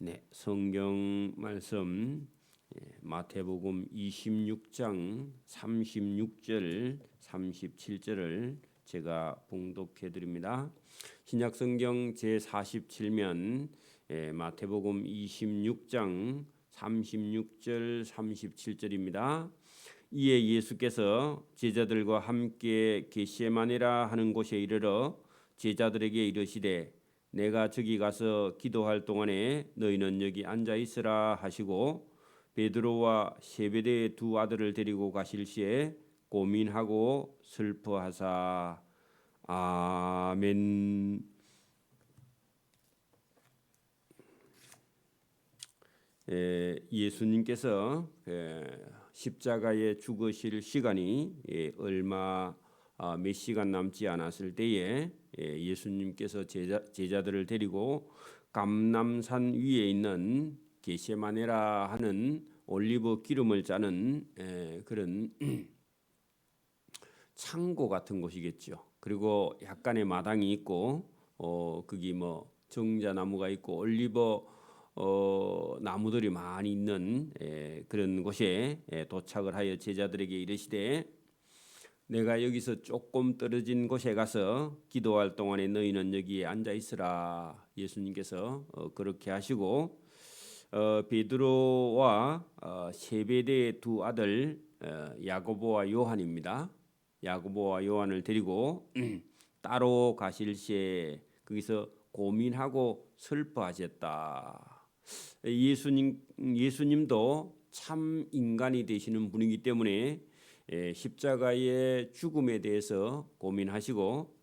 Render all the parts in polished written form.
네, 성경 말씀 마태복음 26장 36절, 37절을 제가 봉독해 드립니다. 신약 성경 제47면 마태복음 26장 36절, 37절입니다. 이에 예수께서 제자들과 함께 겟세마네라 하는 곳에 이르러 제자들에게 이르시되 내가 저기 가서 기도할 동안에 너희는 여기 앉아 있으라 하시고 베드로와 세베대의 두 아들을 데리고 가실 시에 고민하고 슬퍼하사 아멘. 예수님께서 십자가에 죽으실 시간이 얼마 몇 시간 남지 않았을 때에 예수님께서 제자들을 데리고 감람산 위에 있는 겟세마네라 하는 올리브 기름을 짜는 그런 창고 같은 곳이겠죠. 그리고 약간의 마당이 있고 거기 뭐 정자나무가 있고 올리브 나무들이 많이 있는 그런 곳에 도착을 하여 제자들에게 이르시되 내가 여기서 조금 떨어진 곳에 가서 기도할 동안에 너희는 여기에 앉아 있으라. 예수님께서 그렇게 하시고 베드로와 세베대의 두 아들 야고보와 요한입니다. 야고보와 요한을 데리고 따로 가실 시에 거기서 고민하고 슬퍼하셨다. 예수님도 참 인간이 되시는 분이기 때문에 십자가의 죽음에 대해서 고민하시고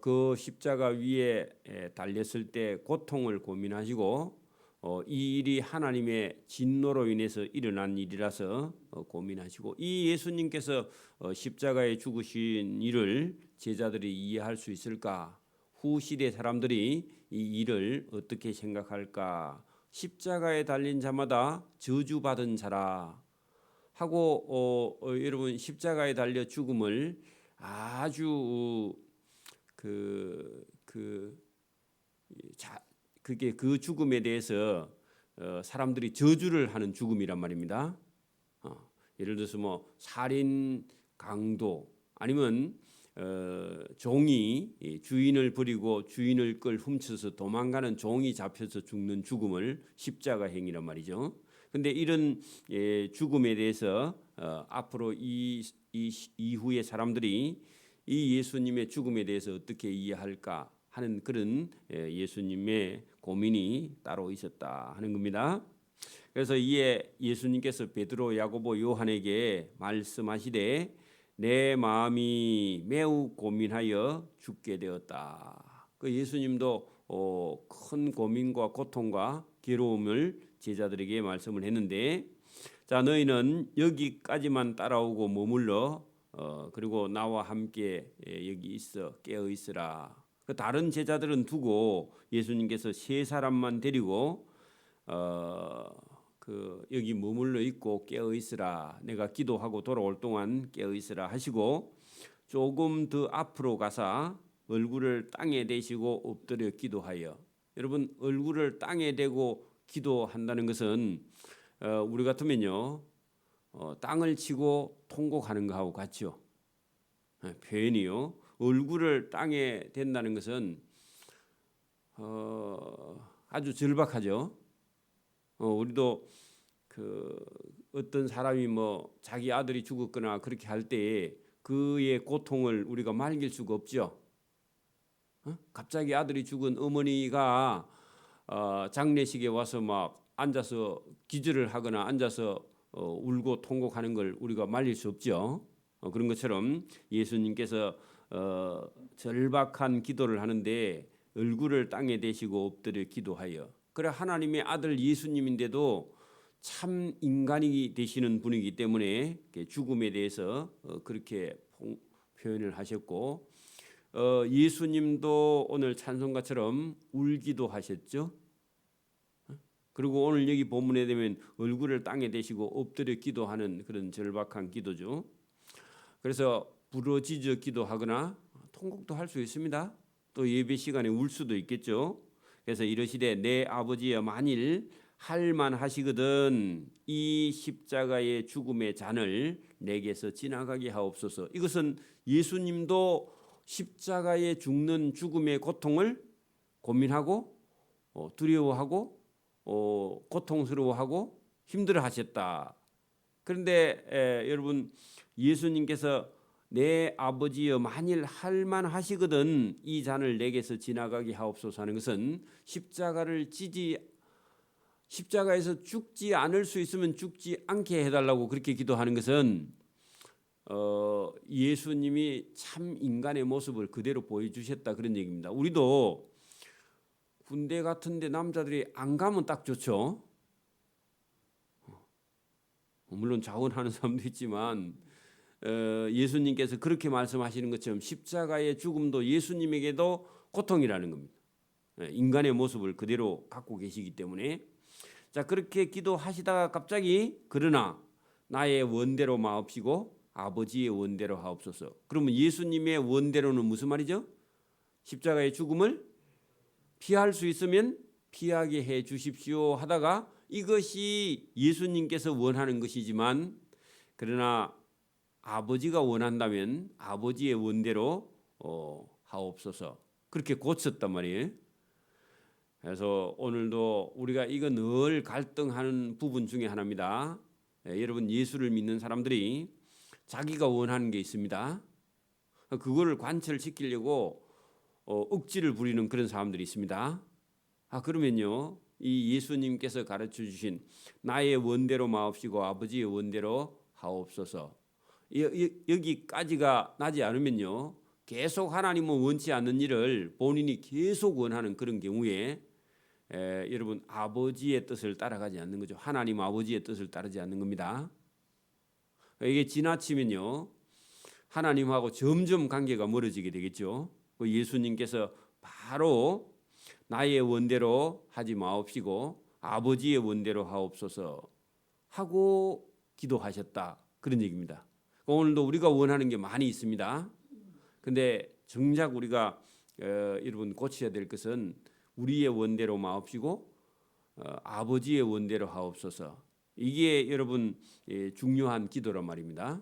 그 십자가 위에 달렸을 때 고통을 고민하시고 이 일이 하나님의 진노로 인해서 일어난 일이라서 고민하시고 이 예수님께서 십자가에 죽으신 일을 제자들이 이해할 수 있을까? 후시대 사람들이 이 일을 어떻게 생각할까? 십자가에 달린 자마다 저주받은 자라 하고 여러분 십자가에 달려 죽음을 아주 그게 그 죽음에 대해서 사람들이 저주를 하는 죽음이란 말입니다. 예를 들어서 뭐 살인, 강도 아니면 종이 주인을 버리고 주인을 끌 훔쳐서 도망가는 종이 잡혀서 죽는 죽음을 십자가 행위란 말이죠. 근데 이런 죽음에 대해서 앞으로 이후에 사람들이 이 예수님의 죽음에 대해서 어떻게 이해할까 하는 그런 예수님의 고민이 따로 있었다 하는 겁니다. 그래서 이에 예수님께서 베드로, 야고보, 요한에게 말씀하시되 내 마음이 매우 고민하여 죽게 되었다. 그 예수님도 큰 고민과 고통과 괴로움을 제자들에게 말씀을 했는데, 자 너희는 여기까지만 따라오고 머물러 그리고 나와 함께 여기 있어 깨어 있으라. 그 다른 제자들은 두고 예수님께서 세 사람만 데리고 여기 머물러 있고 깨어 있으라. 내가 기도하고 돌아올 동안 깨어 있으라 하시고 조금 더 앞으로 가서 얼굴을 땅에 대시고 엎드려 기도하여. 여러분 얼굴을 땅에 대고 기도한다는 것은 우리 같으면요 땅을 치고 통곡하는 거하고 같죠. 표현이요. 얼굴을 땅에 댄다는 것은 아주 절박하죠. 우리도 어떤 사람이 뭐 자기 아들이 죽었거나 그렇게 할 때에 그의 고통을 우리가 말길 수가 없죠. 갑자기 아들이 죽은 어머니가 장례식에 와서 막 앉아서 기절을 하거나 앉아서 울고 통곡하는 걸 우리가 말릴 수 없죠. 그런 것처럼 예수님께서 절박한 기도를 하는데 얼굴을 땅에 대시고 엎드려 기도하여. 그래 하나님의 아들 예수님인데도 참 인간이 되시는 분이기 때문에 죽음에 대해서 그렇게 표현을 하셨고 예수님도 오늘 찬송가처럼 울기도 하셨죠. 그리고 오늘 여기 본문에 되면 얼굴을 땅에 대시고 엎드려 기도하는 그런 절박한 기도죠. 그래서 부러지져 기도하거나 통곡도 할 수 있습니다. 또 예배 시간에 울 수도 있겠죠. 그래서 이르시되 내 아버지여 만일 할만하시거든 이 십자가의 죽음의 잔을 내게서 지나가게 하옵소서. 이것은 예수님도 십자가에 죽는 죽음의 고통을 고민하고 두려워하고 고통스러워하고 힘들어하셨다. 그런데 여러분 예수님께서 내 아버지여 만일 할만하시거든 이 잔을 내게서 지나가게 하옵소서 하는 것은 십자가에서 죽지 않을 수 있으면 죽지 않게 해달라고 그렇게 기도하는 것은 예수님이 참 인간의 모습을 그대로 보여주셨다 그런 얘기입니다. 우리도 군대 같은데 남자들이 안 가면 딱 좋죠. 물론 자원하는 사람도 있지만 예수님께서 그렇게 말씀하시는 것처럼 십자가의 죽음도 예수님에게도 고통이라는 겁니다. 인간의 모습을 그대로 갖고 계시기 때문에 자 그렇게 기도하시다가 갑자기 그러나 나의 원대로 마옵시고 아버지의 원대로 하옵소서. 그러면 예수님의 원대로는 무슨 말이죠? 십자가의 죽음을 피할 수 있으면 피하게 해 주십시오 하다가 이것이 예수님께서 원하는 것이지만 그러나 아버지가 원한다면 아버지의 원대로 하옵소서. 그렇게 고쳤단 말이에요. 그래서 오늘도 우리가 이거 늘 갈등하는 부분 중에 하나입니다. 여러분 예수를 믿는 사람들이 자기가 원하는 게 있습니다. 그거를 관철시키려고 억지를 부리는 그런 사람들이 있습니다. 그러면요 이 예수님께서 가르쳐 주신 나의 원대로 마옵시고 아버지의 원대로 하옵소서 여기까지가 나지 않으면요 계속 하나님은 원치 않는 일을 본인이 계속 원하는 그런 경우에 여러분 아버지의 뜻을 따라가지 않는 거죠. 하나님 아버지의 뜻을 따르지 않는 겁니다. 이게 지나치면요 하나님하고 점점 관계가 멀어지게 되겠죠. 예수님께서 바로 나의 원대로 하지 마옵시고 아버지의 원대로 하옵소서 하고 기도하셨다 그런 얘기입니다. 오늘도 우리가 원하는 게 많이 있습니다. 근데 정작 우리가 여러분 고쳐야 될 것은 우리의 원대로 마옵시고 아버지의 원대로 하옵소서. 이게 여러분 중요한 기도란 말입니다.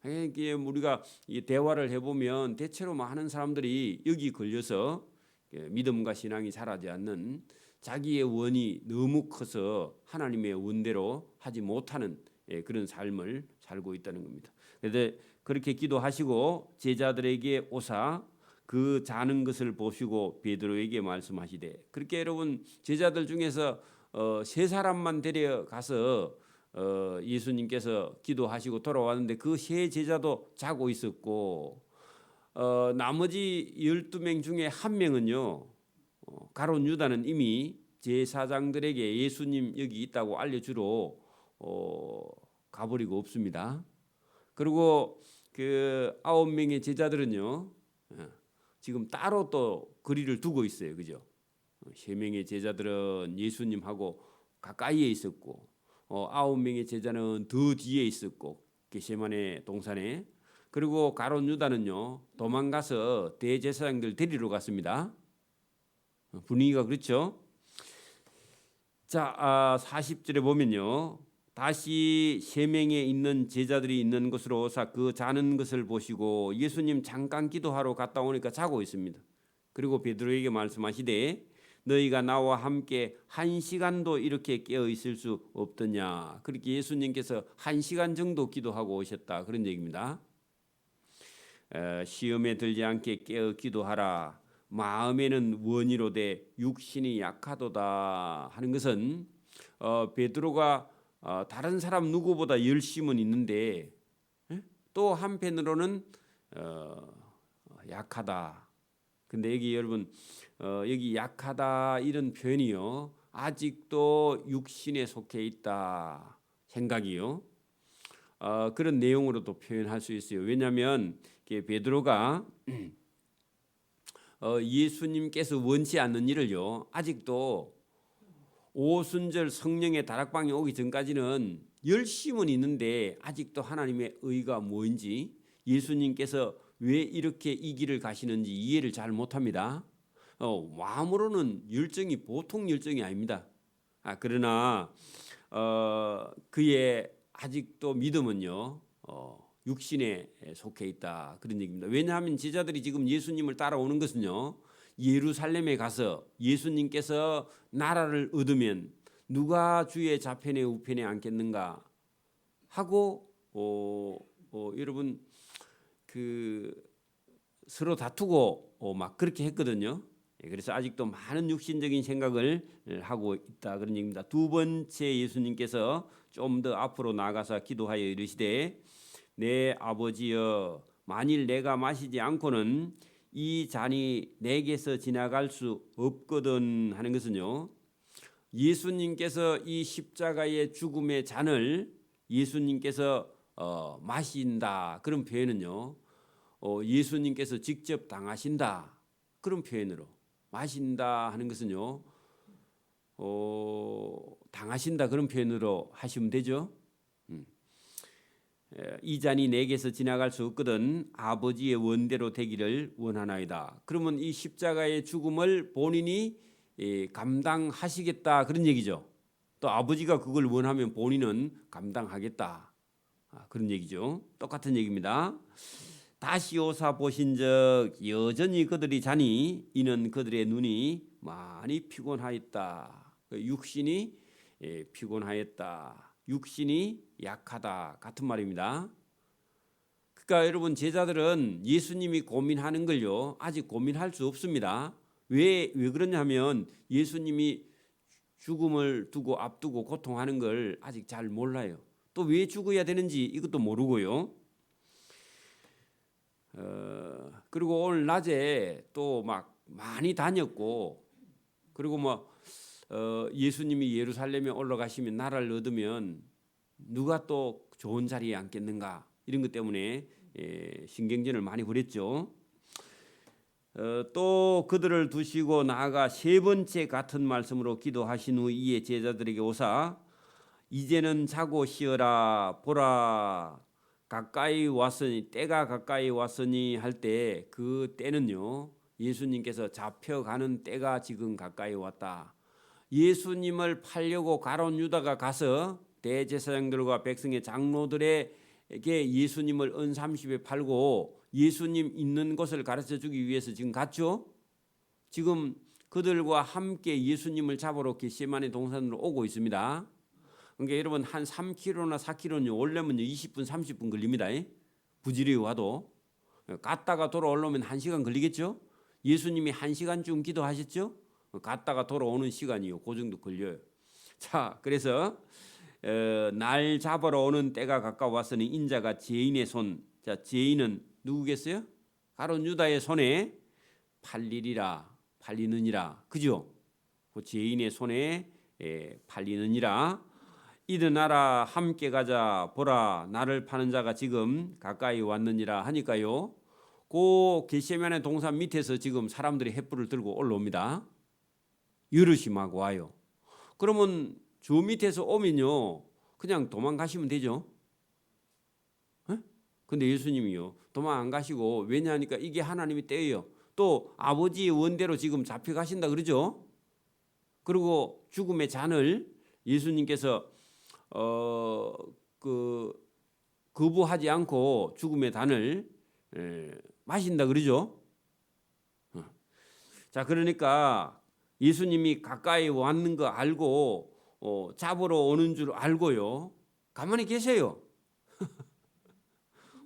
이게 우리가 대화를 해보면 대체로 많은 사람들이 여기 걸려서 믿음과 신앙이 자라지 않는 자기의 원이 너무 커서 하나님의 원대로 하지 못하는 그런 삶을 살고 있다는 겁니다. 그런데 그렇게 기도하시고 제자들에게 오사 그 자는 것을 보시고 베드로에게 말씀하시되 그렇게 여러분 제자들 중에서 세 사람만 데려가서 예수님께서 기도하시고 돌아왔는데 그 세 제자도 자고 있었고 나머지 12명 중에 한 명은요 가룟 유다는 이미 제사장들에게 예수님 여기 있다고 알려주러 가버리고 없습니다. 그리고 그 9명의 제자들은요 지금 따로 또 거리를 두고 있어요. 그죠? 3명의 제자들은 예수님하고 가까이에 있었고 9명의 제자는 더 뒤에 있었고 겟세마네 동산에 그리고 가룟 유다는요 도망가서 대제사장들 데리러 갔습니다. 분위기가 그렇죠. 자 40절에 보면요 다시 3명에 있는 제자들이 있는 곳으로 오사 그 자는 것을 보시고 예수님 잠깐 기도하러 갔다 오니까 자고 있습니다. 그리고 베드로에게 말씀하시되 너희가 나와 함께 1시간도 이렇게 깨어 있을 수 없더냐. 그렇게 예수님께서 1시간 정도 기도하고 오셨다 그런 얘기입니다. 시험에 들지 않게 깨어 기도하라. 마음에는 원이로되 육신이 약하도다 하는 것은 베드로가 다른 사람 누구보다 열심은 있는데 또 한편으로는 약하다. 근데 여기 여러분 여기 약하다 이런 표현이요 아직도 육신에 속해 있다 생각이요 그런 내용으로도 표현할 수 있어요. 왜냐하면 베드로가 예수님께서 원치 않는 일을요 아직도 오순절 성령의 다락방에 오기 전까지는 열심은 있는데 아직도 하나님의 의가 뭐인지 예수님께서 왜 이렇게 이 길을 가시는지 이해를 잘 못합니다. 마음으로는 열정이 보통 열정이 아닙니다. 그러나 그의 아직도 믿음은요 육신에 속해 있다 그런 얘기입니다. 왜냐하면 제자들이 지금 예수님을 따라오는 것은요 예루살렘에 가서 예수님께서 나라를 얻으면 누가 주의 좌편에 우편에 앉겠는가 하고 여러분 그 서로 다투고 막 그렇게 했거든요. 그래서 아직도 많은 육신적인 생각을 하고 있다 그런 얘기입니다. 두 번째 예수님께서 좀 더 앞으로 나가서 기도하여 이르시되 내 아버지여 만일 내가 마시지 않고는 이 잔이 내게서 지나갈 수 없거든 하는 것은요. 예수님께서 이 십자가의 죽음의 잔을 예수님께서 마신다 그런 표현은요. 예수님께서 직접 당하신다 그런 표현으로 마신다 하는 것은요. 당하신다 그런 표현으로 하시면 되죠. 이 잔이 내게서 지나갈 수 없거든 아버지의 원대로 되기를 원하나이다. 그러면 이 십자가의 죽음을 본인이 감당하시겠다 그런 얘기죠. 또 아버지가 그걸 원하면 본인은 감당하겠다 그런 얘기죠. 똑같은 얘기입니다. 다시 오사 보신즉 여전히 그들이 자니 이는 그들의 눈이 많이 피곤하였다. 육신이 피곤하였다. 육신이 약하다 같은 말입니다. 그러니까 여러분 제자들은 예수님이 고민하는 걸요 아직 고민할 수 없습니다. 왜 그러냐면 예수님이 죽음을 두고 앞두고 고통하는 걸 아직 잘 몰라요. 또 왜 죽어야 되는지 이것도 모르고요. 그리고 오늘 낮에 또 막 많이 다녔고 그리고 뭐 예수님이 예루살렘에 올라가시면 나라를 얻으면 누가 또 좋은 자리에 앉겠는가 이런 것 때문에 신경전을 많이 벌였죠. 또 그들을 두시고 나아가 세 번째 같은 말씀으로 기도하신 후 이에 제자들에게 오사 이제는 자고 쉬어라 보라 가까이 왔으니 때가 가까이 왔으니 할 때 그 때는요 예수님께서 잡혀가는 때가 지금 가까이 왔다. 예수님을 팔려고 가룟 유다가 가서 대제사장들과 백성의 장로들에게 예수님을 은 30에 팔고 예수님 있는 곳을 가르쳐 주기 위해서 지금 갔죠. 지금 그들과 함께 예수님을 잡으러 겟세마네 동산으로 오고 있습니다. 그러니까 여러분 한 3km나 4km는 올려면 20분 30분 걸립니다. 부지런히 와도 갔다가 돌아오려면 1시간 걸리겠죠. 예수님이 1시간쯤 기도하셨죠. 갔다가 돌아오는 시간이요 그 정도 걸려요. 자 그래서 날 잡으러 오는 때가 가까웠으니 인자가 죄인의 손, 자 죄인은 누구겠어요? 가룟 유다의 손에 팔리느니라 그죠? 그 죄인의 손에 팔리느니라. 일어나라 함께 가자 보라 나를 파는 자가 지금 가까이 왔느니라 하니까요. 그 겟세마네 동산 밑에서 지금 사람들이 횃불을 들고 올라옵니다. 여럿이 막 와요. 그러면 저 밑에서 오면요 그냥 도망가시면 되죠. 근데 예수님이요 도망 안 가시고 왜냐하니까 이게 하나님의 때예요. 또 아버지의 원대로 지금 잡혀가신다 그러죠. 그리고 죽음의 잔을 예수님께서 거부하지 않고 죽음의 잔을 마신다 그러죠. 자 그러니까 예수님이 가까이 왔는 거 알고 잡으러 오는 줄 알고요 가만히 계세요.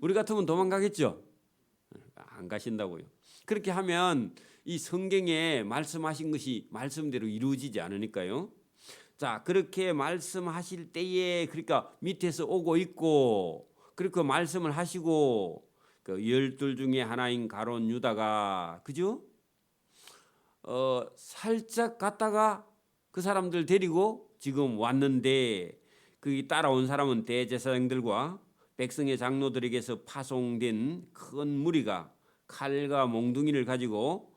우리 같으면 도망가겠죠. 안 가신다고요. 그렇게 하면 이 성경에 말씀하신 것이 말씀대로 이루어지지 않으니까요. 자 그렇게 말씀하실 때에 그러니까 밑에서 오고 있고 그렇게 말씀을 하시고 그 12 중에 하나인 가룟 유다가 그죠? 살짝 갔다가 그 사람들 데리고 지금 왔는데 그 따라온 사람은 대제사장들과 백성의 장로들에게서 파송된 큰 무리가 칼과 몽둥이를 가지고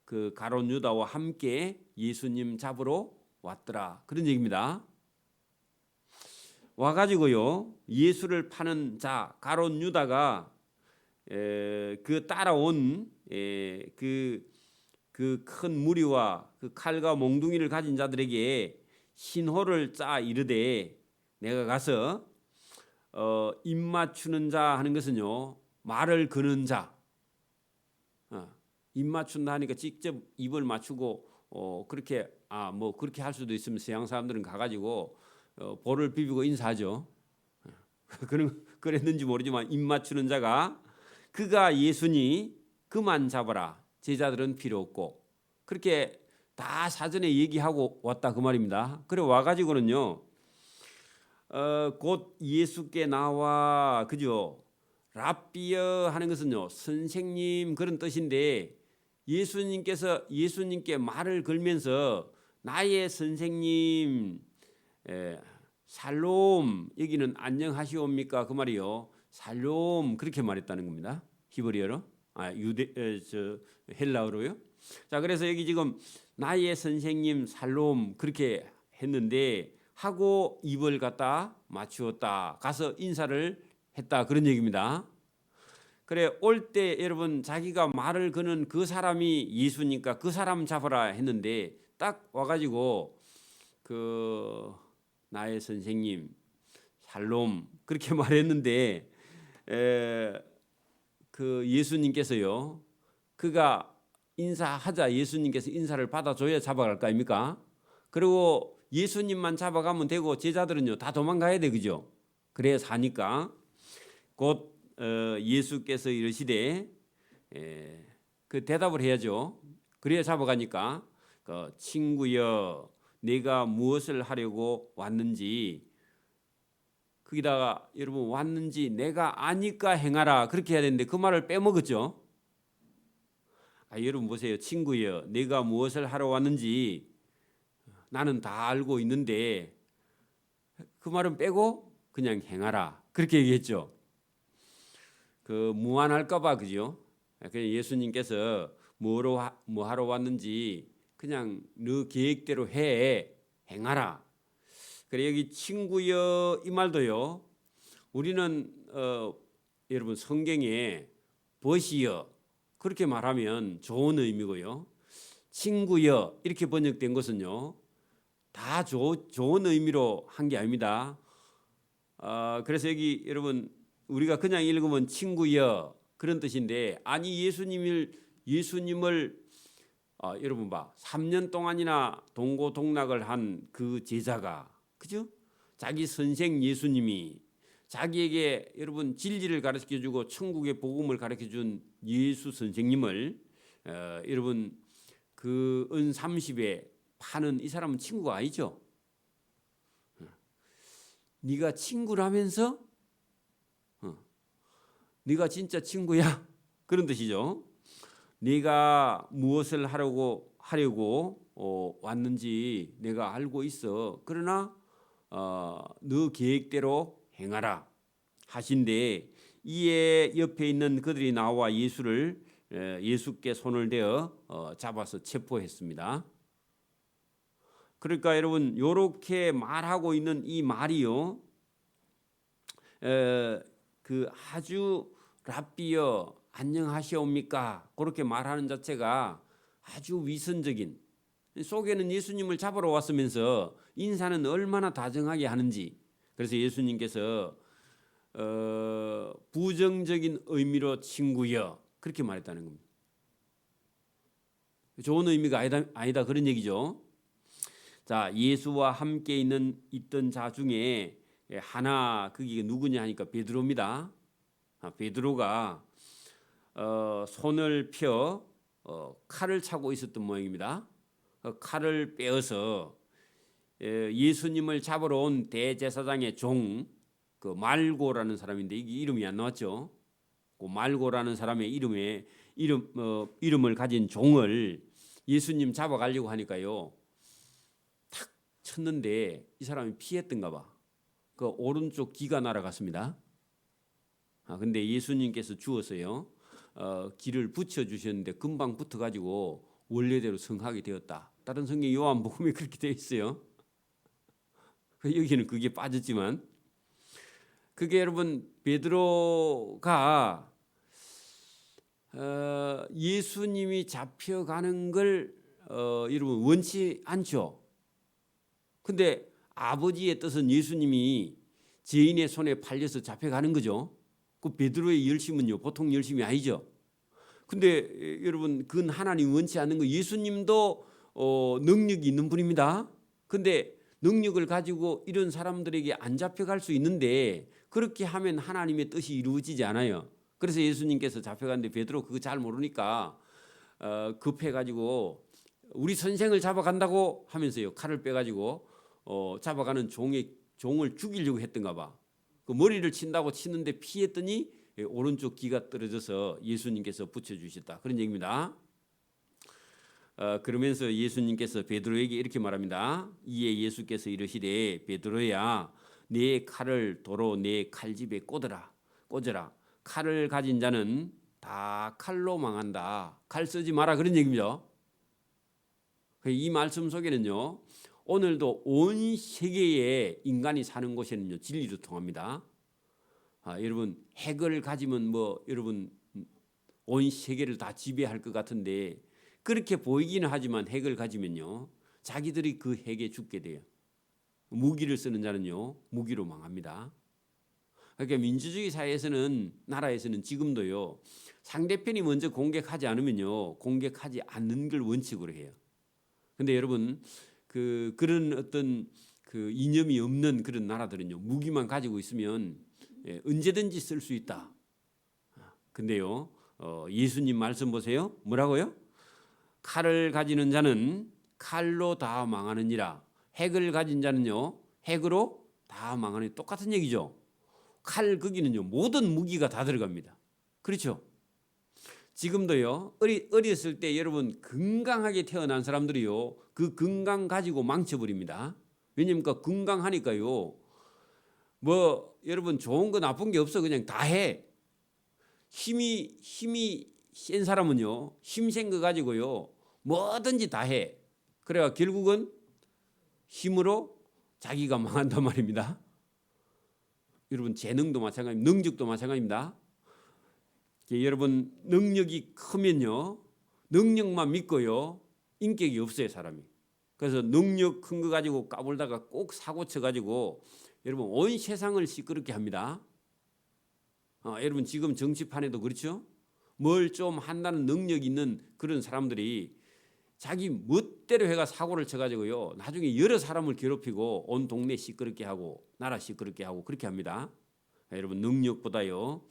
그 가룟 유다와 함께 예수님 잡으러 왔더라 그런 얘기입니다. 와가지고요 예수를 파는 자 가룟 유다가 그 따라온 그 큰 무리와 그 칼과 몽둥이를 가진 자들에게 신호를 짜 이르되 내가 가서 입 맞추는 자 하는 것은요 말을 거는 자, 입 맞춘다 하니까 직접 입을 맞추고 그렇게 뭐 그렇게 할 수도 있으면 서양 사람들은 가가지고 볼을 비비고 인사하죠. 그랬는지 모르지만 입 맞추는 자가 그가 예수니 그만 잡아라. 제자들은 필요 없고 그렇게 다 사전에 얘기하고 왔다 그 말입니다. 그래 와가지고는요 곧 예수께 나와 그죠? 랍비여 하는 것은요 선생님 그런 뜻인데 예수님께 말을 걸면서 나의 선생님 살롬 여기는 안녕하시옵니까 그 말이요 살롬 그렇게 말했다는 겁니다. 히브리어로 헬라어로요. 자 그래서 여기 지금 나의 선생님 살롬 그렇게 했는데 하고 입을 갖다 맞추었다 가서 인사를 했다 그런 얘기입니다. 그래 올 때 여러분 자기가 말을 거는 그 사람이 예수니까 그 사람 잡아라 했는데 딱 와가지고 그 나의 선생님 살롬 그렇게 말했는데 그 예수님께서요 그가 인사하자 예수님께서 인사를 받아줘야 잡아갈 거 아닙니까? 그리고 예수님만 잡아가면 되고 제자들은요 다 도망가야 돼 그죠? 그래야 사니까 곧 예수께서 이르시되 그 대답을 해야죠. 그래야 잡아가니까 친구여 내가 무엇을 하려고 왔는지 거기다가 여러분 왔는지 내가 아니까 행하라 그렇게 해야 되는데 그 말을 빼먹었죠. 여러분 보세요. 친구여 내가 무엇을 하러 왔는지 나는 다 알고 있는데 그 말은 빼고 그냥 행하라 그렇게 얘기했죠. 그 무안할까 봐 그죠. 그냥 예수님께서 뭐 하러 왔는지 그냥 너 계획대로 행하라. 그래 여기 친구여 이 말도요. 우리는 여러분 성경에 벗이여 그렇게 말하면 좋은 의미고요. 친구여 이렇게 번역된 것은요. 다 좋은 의미로 한 게 아닙니다. 그래서 여기 여러분 우리가 그냥 읽으면 친구여 그런 뜻인데 아니 예수님을 여러분 봐 3년 동안이나 동고동락을 한 그 제자가 그죠? 자기 선생 예수님이 자기에게 여러분 진리를 가르쳐주고 천국의 복음을 가르쳐준 예수 선생님을 여러분 그 은 30에 파는 이 사람은 친구가 아니죠. 네가 친구라면서 네가 진짜 친구야 그런 뜻이죠. 네가 무엇을 하려고 왔는지 내가 알고 있어. 그러나 너 계획대로 행하라 하신데 이에 옆에 있는 그들이 나와 예수께 손을 대어 잡아서 체포했습니다. 그러니까 여러분 이렇게 말하고 있는 이 말이요, 그 아주 랍비여 안녕하시옵니까 그렇게 말하는 자체가 아주 위선적인 속에는 예수님을 잡으러 왔으면서 인사는 얼마나 다정하게 하는지 그래서 예수님께서 부정적인 의미로 친구여 그렇게 말했다는 겁니다. 좋은 의미가 아니다 그런 얘기죠. 자 예수와 함께 있던 자 중에 하나 그게 누구냐 하니까 베드로입니다. 베드로가 손을 펴 칼을 차고 있었던 모양입니다. 칼을 빼어서 예수님을 잡으러 온 대제사장의 종 그 말고라는 사람인데 이게 이름이 안 나왔죠. 그 말고라는 사람의 이름을 가진 종을 예수님 잡아가려고 하니까요. 탁 쳤는데 이 사람이 피했던가 봐. 그 오른쪽 귀가 날아갔습니다. 근데 예수님께서 주었어요. 기를 붙여 주셨는데 금방 붙어 가지고 원래대로 성하게 되었다. 다른 성경 요한복음에 그렇게 되어 있어요. 여기는 그게 빠졌지만 그게 여러분 베드로가 예수님이 잡혀가는 걸 여러분 원치 않죠. 근데 아버지의 뜻은 예수님이 죄인의 손에 팔려서 잡혀가는 거죠. 그 베드로의 열심은요 보통 열심이 아니죠. 근데 여러분 그건 하나님 원치 않는 거. 예수님도 능력이 있는 분입니다. 근데 능력을 가지고 이런 사람들에게 안 잡혀갈 수 있는데 그렇게 하면 하나님의 뜻이 이루어지지 않아요. 그래서 예수님께서 잡혀갔는데 베드로 그거 잘 모르니까 급해가지고 우리 선생을 잡아간다고 하면서요 칼을 빼가지고 잡아가는 종을 죽이려고 했던가 봐. 그 머리를 친다고 치는데 피했더니 오른쪽 귀가 떨어져서 예수님께서 붙여주셨다. 그런 얘기입니다. 그러면서 예수님께서 베드로에게 이렇게 말합니다. 이에 예수께서 이르시되 베드로야 네 칼을 도로 네 칼집에 꽂으라. 칼을 가진 자는 다 칼로 망한다. 칼 쓰지 마라 그런 얘기죠. 이 말씀 속에는요. 오늘도 온 세계에 인간이 사는 곳에는요. 진리로 통합니다. 여러분 핵을 가지면 여러분 온 세계를 다 지배할 것 같은데 그렇게 보이기는 하지만 핵을 가지면요. 자기들이 그 핵에 죽게 돼요. 무기를 쓰는 자는요. 무기로 망합니다. 그러니까 민주주의 사회에서는 나라에서는 지금도요. 상대편이 먼저 공격하지 않으면요. 공격하지 않는 걸 원칙으로 해요. 근데 여러분 그런 어떤 그 이념이 없는 그런 나라들은요. 무기만 가지고 있으면 언제든지 쓸 수 있다. 근데요. 예수님 말씀 보세요. 뭐라고요? 칼을 가지는 자는 칼로 다 망하느니라. 핵을 가진 자는요. 핵으로 다 망하는 똑같은 얘기죠. 칼 거기는요. 모든 무기가 다 들어갑니다. 그렇죠? 지금도요. 어렸을 때 여러분 건강하게 태어난 사람들이요. 그 건강 가지고 망쳐버립니다. 왜냐면 건강하니까요. 여러분 좋은 거 나쁜 게 없어. 그냥 다 해. 힘이 센 사람은요. 힘센 거 가지고요. 뭐든지 다 해. 그래야 결국은 힘으로 자기가 망한단 말입니다. 여러분 재능도 마찬가지입니다. 능력도 마찬가지입니다. 여러분 능력이 크면요. 능력만 믿고요. 인격이 없어요 사람이. 그래서 능력 큰 거 가지고 까불다가 꼭 사고 쳐가지고 여러분 온 세상을 시끄럽게 합니다. 여러분 지금 정치판에도 그렇죠. 뭘 좀 한다는 능력 있는 그런 사람들이 자기 멋대로 해가 사고를 쳐가지고요. 나중에 여러 사람을 괴롭히고 온 동네 시끄럽게 하고 나라 시끄럽게 하고 그렇게 합니다. 여러분 능력보다요.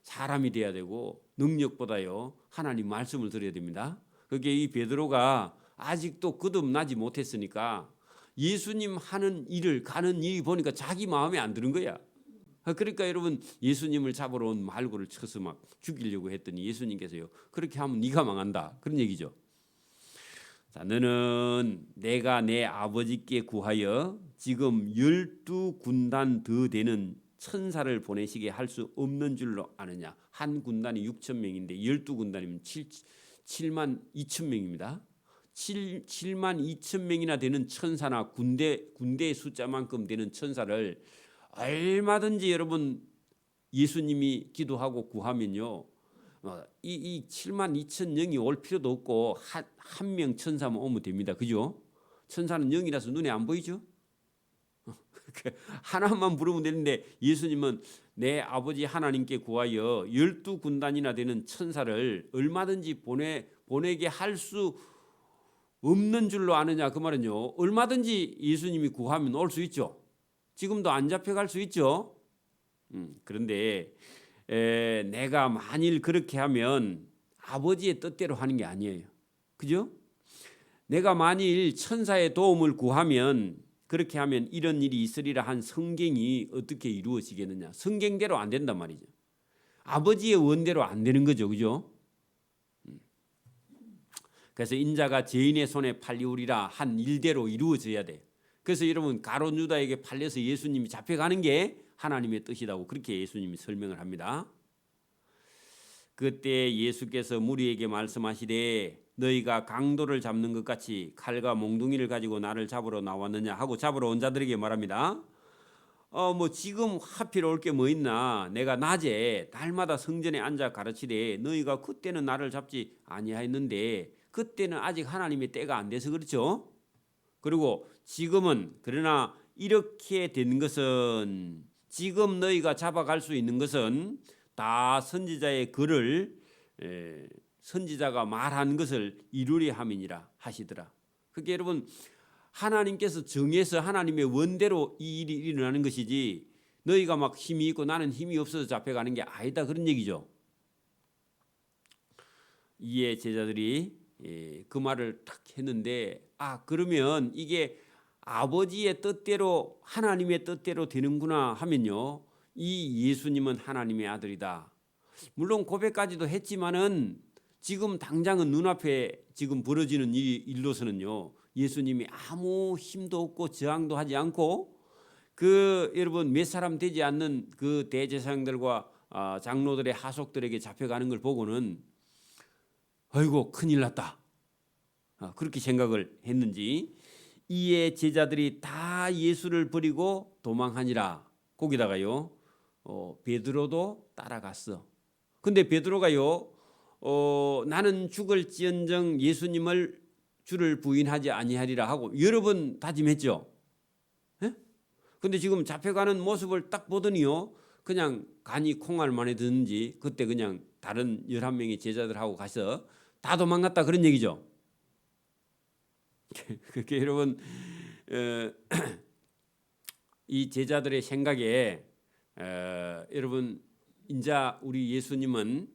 사람이 돼야 되고 능력보다요. 하나님 말씀을 들어야 됩니다. 그게 이 베드로가 아직도 거듭나지 못했으니까 예수님 하는 일을 가는 일이 보니까 자기 마음에 안 드는 거야. 그러니까 여러분 예수님을 잡으러 온 말고를 쳐서 막 죽이려고 했더니 예수님께서요. 그렇게 하면 네가 망한다. 그런 얘기죠. 자, 너는 내가 내 아버지께 구하여 지금 12군단 더 되는 천사를 보내시게 할 수 없는 줄로 아느냐. 한 군단이 6,000명인데 12군단이면 7만 2천 명입니다. 7만 2천 명이나 되는 천사나 군대의 숫자만큼 되는 천사를 얼마든지 여러분 예수님이 기도하고 구하면요. 이 7만 2천 영이 올 필요도 없고 한 명 천사만 오면 됩니다. 그죠? 천사는 영이라서 눈에 안 보이죠? 하나만 부르면 되는데 예수님은 내 아버지 하나님께 구하여 12군단이나 되는 천사를 얼마든지 보내게 할 수 없는 줄로 아느냐. 그 말은요. 얼마든지 예수님이 구하면 올 수 있죠. 지금도 안 잡혀갈 수 있죠. 그런데 내가 만일 그렇게 하면 아버지의 뜻대로 하는 게 아니에요. 그죠? 내가 만일 천사의 도움을 구하면 그렇게 하면 이런 일이 있으리라 한 성경이 어떻게 이루어지겠느냐. 성경대로 안 된단 말이죠. 아버지의 원대로 안 되는 거죠. 그죠? 그래서 인자가 죄인의 손에 팔리우리라 한 일대로 이루어져야 돼. 그래서 여러분 가룟 유다에게 팔려서 예수님이 잡혀가는 게 하나님의 뜻이라고 그렇게 예수님이 설명을 합니다. 그때 예수께서 무리에게 말씀하시되 너희가 강도를 잡는 것 같이 칼과 몽둥이를 가지고 나를 잡으러 나왔느냐 하고 잡으러 온 자들에게 말합니다. 뭐 지금 하필 올 게 뭐 있나? 내가 낮에 날마다 성전에 앉아 가르치되 너희가 그때는 나를 잡지 아니하였는데 그때는 아직 하나님의 때가 안 돼서 그렇죠. 그리고 지금은 그러나 이렇게 된 것은 지금 너희가 잡아갈 수 있는 것은 다 선지자의 글을 선지자가 말한 것을 이루려 함이니라 하시더라. 그게 여러분 하나님께서 정해서 하나님의 원대로 이 일이 일어나는 것이지 너희가 막 힘이 있고 나는 힘이 없어서 잡혀가는 게 아니다 그런 얘기죠. 이에 제자들이 그 말을 탁 했는데 그러면 이게 아버지의 뜻대로 하나님의 뜻대로 되는구나 하면요. 이 예수님은 하나님의 아들이다. 물론 고백까지도 했지만은 지금 당장은 눈앞에 지금 벌어지는 이 일로서는요. 예수님이 아무 힘도 없고 저항도 하지 않고 여러분 몇 사람 되지 않는 그 대제사장들과 장로들의 하속들에게 잡혀가는 걸 보고는 아이고 큰일 났다. 그렇게 생각을 했는지 이에 제자들이 다 예수를 버리고 도망하니라. 거기다가요. 베드로도 따라갔어. 근데 베드로가요. 나는 죽을지언정 예수님을 주를 부인하지 아니하리라 하고 여러 번 다짐했죠. 예? 근데 지금 잡혀가는 모습을 딱 보더니요. 그냥 간이 콩알만에 드는지 그때 그냥 다른 11명의 제자들하고 가서 다 도망갔다 그런 얘기죠. 그게 여러분 이 제자들의 생각에 여러분 인자 우리 예수님은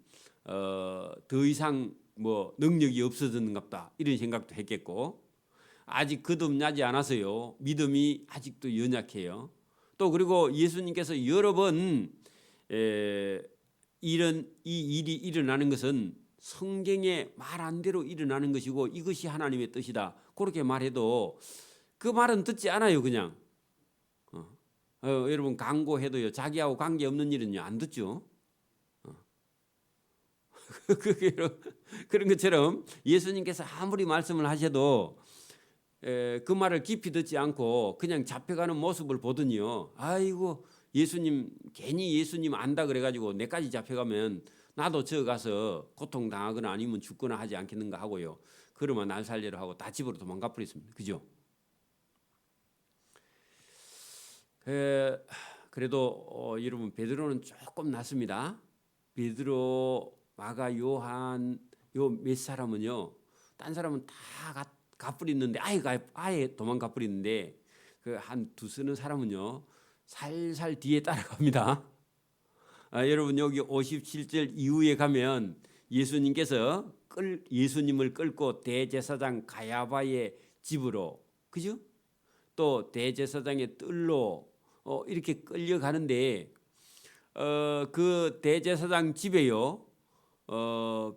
더 이상 뭐 능력이 없어졌는갑다 이런 생각도 했겠고 아직 거듭나지 않아서요 믿음이 아직도 연약해요. 또 그리고 예수님께서 여러 번 이런 이 일이 일어나는 것은 성경에 말한 대로 일어나는 것이고 이것이 하나님의 뜻이다 그렇게 말해도 그 말은 듣지 않아요. 그냥 여러분 강구해도요 자기하고 관계없는 일은요 안 듣죠. 그런 것처럼 예수님께서 아무리 말씀을 하셔도 그 말을 깊이 듣지 않고 그냥 잡혀가는 모습을 보더니요. 아이고 예수님 괜히 예수님 안다 그래가지고 내까지 잡혀가면 나도 저 가서 고통당하거나 아니면 죽거나 하지 않겠는가 하고요. 그러면 날 살려라 하고 다 집으로 도망가 버렸습니다. 그죠? 그래도 여러분 베드로는 조금 낫습니다. 베드로, 마가, 요한 요 몇 사람은요. 딴 사람은 다 가버리는데 아예 도망가 버리는데 그 한 두서너 사람은요. 살살 뒤에 따라갑니다. 여러분 여기 57절 이후에 가면 예수님께서 예수님을 끌고 대제사장 가야바의 집으로 그죠? 또 대제사장의 뜰로 이렇게 끌려가는데 그 대제사장 집에요.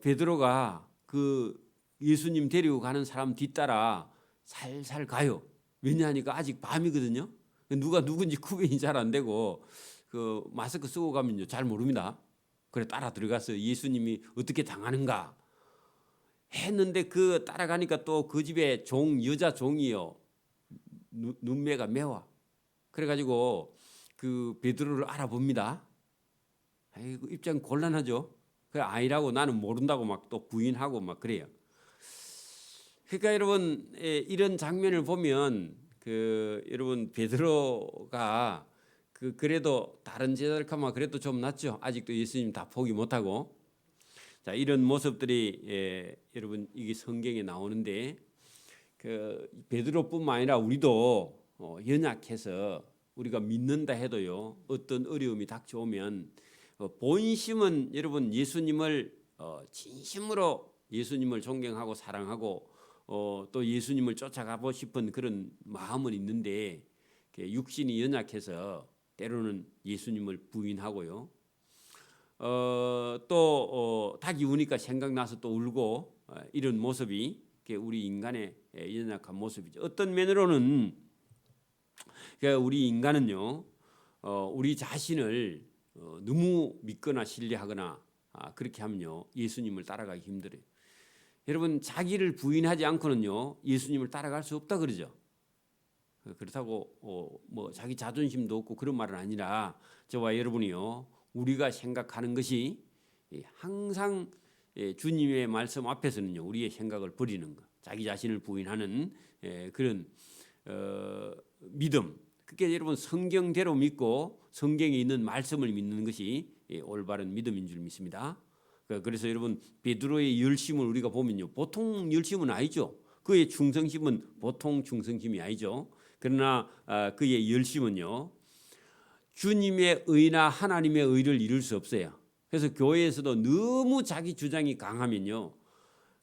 베드로가 그 예수님 데리고 가는 사람 뒤따라 살살 가요. 왜냐하니까 아직 밤이거든요. 누가 누군지 구분이 잘 안 되고 그 마스크 쓰고 가면요 잘 모릅니다. 그래 따라 들어가서 예수님이 어떻게 당하는가 했는데 그 따라가니까 또 그 집에 여자 종이요 눈매가 매워. 그래가지고 그 베드로를 알아봅니다. 아이고 입장 곤란하죠. 그 아니라고 나는 모른다고 막 또 부인하고 막 그래요. 그러니까 여러분 이런 장면을 보면 여러분 베드로가 그래도 다른 제자들하면 그래도 좀 낫죠. 아직도 예수님 다 포기 못하고 자 이런 모습들이 여러분 이게 성경에 나오는데 베드로뿐만 아니라 우리도 연약해서 우리가 믿는다 해도요 어떤 어려움이 닥쳐오면 본심은 여러분 예수님을 진심으로 예수님을 존경하고 사랑하고 또 예수님을 쫓아가고 싶은 그런 마음은 있는데 육신이 연약해서 때로는 예수님을 부인하고요. 또 닭이 우니까 생각나서 또 울고 이런 모습이 우리 인간의 연약한 모습이죠. 어떤 면으로는 우리 인간은요 우리 자신을 너무 믿거나 신뢰하거나 그렇게 하면요 예수님을 따라가기 힘들어요. 여러분 자기를 부인하지 않고는요 예수님을 따라갈 수 없다 그러죠. 그렇다고 뭐 자기 자존심도 없고 그런 말은 아니라 저와 여러분이요 우리가 생각하는 것이 항상 주님의 말씀 앞에서는요 우리의 생각을 버리는 것, 자기 자신을 부인하는 그런 믿음. 그게 여러분 성경대로 믿고 성경에 있는 말씀을 믿는 것이 올바른 믿음인 줄 믿습니다. 그래서 여러분 베드로의 열심을 우리가 보면요 보통 열심은 아니죠. 그의 충성심은 보통 충성심이 아니죠. 그러나 그의 열심은요 주님의 의나 하나님의 의를 이룰 수 없어요. 그래서 교회에서도 너무 자기 주장이 강하면요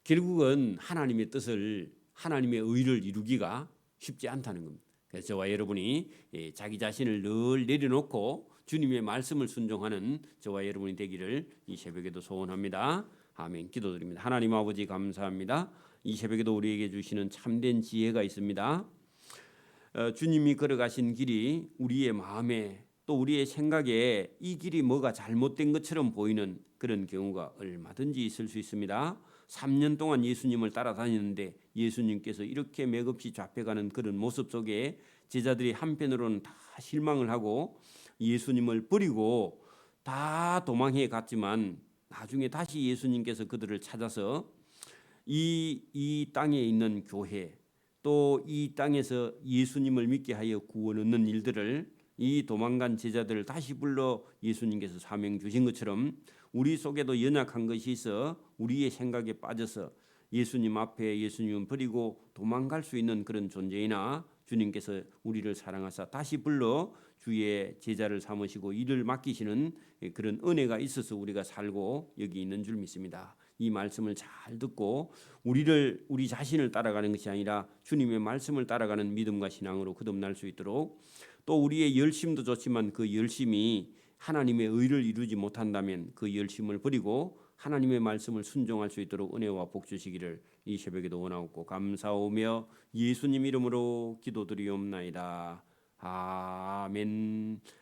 결국은 하나님의 뜻을 하나님의 의를 이루기가 쉽지 않다는 겁니다. 그래서 저와 여러분이 자기 자신을 늘 내려놓고 주님의 말씀을 순종하는 저와 여러분이 되기를 이 새벽에도 소원합니다. 아멘. 기도드립니다. 하나님 아버지 감사합니다. 이 새벽에도 우리에게 주시는 참된 지혜가 있습니다. 주님이 걸어가신 길이 우리의 마음에 또 우리의 생각에 이 길이 뭐가 잘못된 것처럼 보이는 그런 경우가 얼마든지 있을 수 있습니다. 3년 동안 예수님을 따라다녔는데 예수님께서 이렇게 맥없이 잡혀가는 그런 모습 속에 제자들이 한편으로는 다 실망을 하고 예수님을 버리고 다 도망해 갔지만 나중에 다시 예수님께서 그들을 찾아서 이 땅에 있는 교회 또 이 땅에서 예수님을 믿게 하여 구원 얻는 일들을 이 도망간 제자들을 다시 불러 예수님께서 사명 주신 것처럼 우리 속에도 연약한 것이 있어 우리의 생각에 빠져서 예수님 앞에 예수님을 버리고 도망갈 수 있는 그런 존재이나 주님께서 우리를 사랑하사 다시 불러 주의 제자를 삼으시고 일을 맡기시는 그런 은혜가 있어서 우리가 살고 여기 있는 줄 믿습니다. 이 말씀을 잘 듣고 우리 자신을 따라가는 것이 아니라 주님의 말씀을 따라가는 믿음과 신앙으로 거듭날 수 있도록 또 우리의 열심도 좋지만 그 열심이 하나님의 의를 이루지 못한다면 그 열심을 버리고 하나님의 말씀을 순종할 수 있도록 은혜와 복 주시기를 이 새벽에도 원하옵고 감사오며 예수님 이름으로 기도드리옵나이다. 아멘.